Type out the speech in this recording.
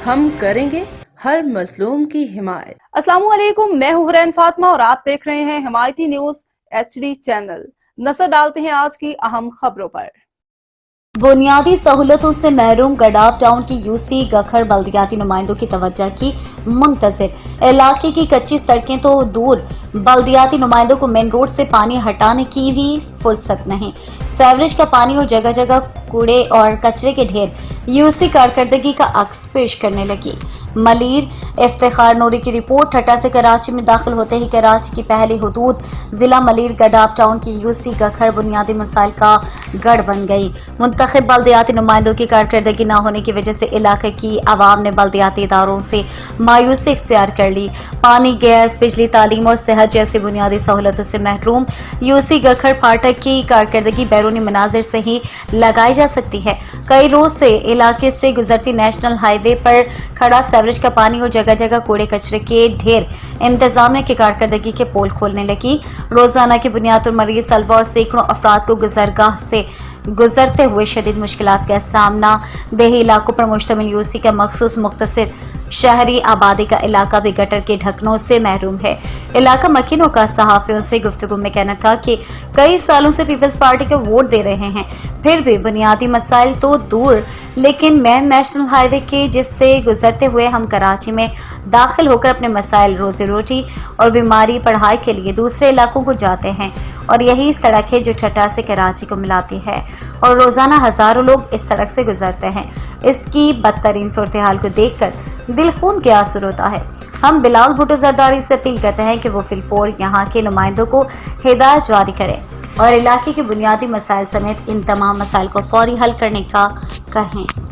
ہم کریں گے ہر مظلوم کی حمایت۔ السلام علیکم، میں ہوں حرین فاطمہ اور آپ دیکھ رہے ہیں حمایتی نیوز HD چینل۔ نظر ڈالتے ہیں آج کی اہم خبروں پر۔ بنیادی سہولتوں سے محروم گڈاف ٹاؤن کی UC گکھڑ بلدیاتی نمائندوں کی توجہ کی منتظر۔ علاقے کی کچی سڑکیں تو دور، بلدیاتی نمائندوں کو مین روڈ سے پانی ہٹانے کی بھی فرصت نہیں۔ سیوریج کا پانی اور جگہ جگہ کوڑے اور کچرے کے ڈھیر UC کارکردگی کا عکس پیش کرنے لگی۔ ملیر افتخار نوری کی رپورٹ۔ ٹھٹہ سے کراچی میں داخل ہوتے ہی کراچی کی پہلی حدود ضلع ملیر گڈاف ٹاؤن کی UC گکھڑ بنیادی مسائل کا گڑھ بن گئی۔ منتخب بلدیاتی نمائندوں کی کارکردگی نہ ہونے کی وجہ سے علاقے کی عوام نے بلدیاتی اداروں سے مایوسی اختیار کر لی۔ پانی، گیس، بجلی، تعلیم اور صحت جیسی بنیادی سہولتوں سے محروم UC گکھڑ پھاٹک کی کارکردگی بیرونی مناظر سے ہی لگائی جا سکتی ہے۔ کئی روز سے علاقے سے گزرتی نیشنل ہائی وے پر کھڑا سیوریج کا پانی اور جگہ جگہ کوڑے کچرے کے ڈھیر انتظامیہ کی کارکردگی کے پول کھولنے لگی۔ روزانہ کی بنیاد پر مریض طلبہ اور سینکڑوں افراد کو گزرگاہ سے گزرتے ہوئے شدید مشکلات کا سامنا۔ دیہی علاقوں پر مشتمل UC کا مخصوص مختصر شہری آبادی کا علاقہ بھی گٹر کے ڈھکنوں سے محروم ہے۔ علاقہ مکینوں کا صحافیوں سے گفتگو میں کہنا تھا کہ کئی سالوں سے پیپلز پارٹی کو ووٹ دے رہے ہیں، پھر بھی بنیادی مسائل تو دور، لیکن مین نیشنل ہائی وے کے جس سے گزرتے ہوئے ہم کراچی میں داخل ہو کر اپنے مسائل روزی روٹی اور بیماری پڑھائی کے لیے دوسرے علاقوں کو جاتے ہیں، اور یہی سڑک ہے جو ٹھٹہ سے کراچی کو ملاتی ہے، اور روزانہ ہزاروں لوگ اس سڑک سے گزرتے ہیں۔ اس کی بدترین صورتحال کو دیکھ کر دل خون کے آنسو روتا ہے۔ ہم بلال بھٹو زرداری سے اپیل کرتے ہیں کہ وہ فی الفور یہاں کے نمائندوں کو ہدایت جاری کریں اور علاقے کے بنیادی مسائل سمیت ان تمام مسائل کو فوری حل کرنے کا کہیں۔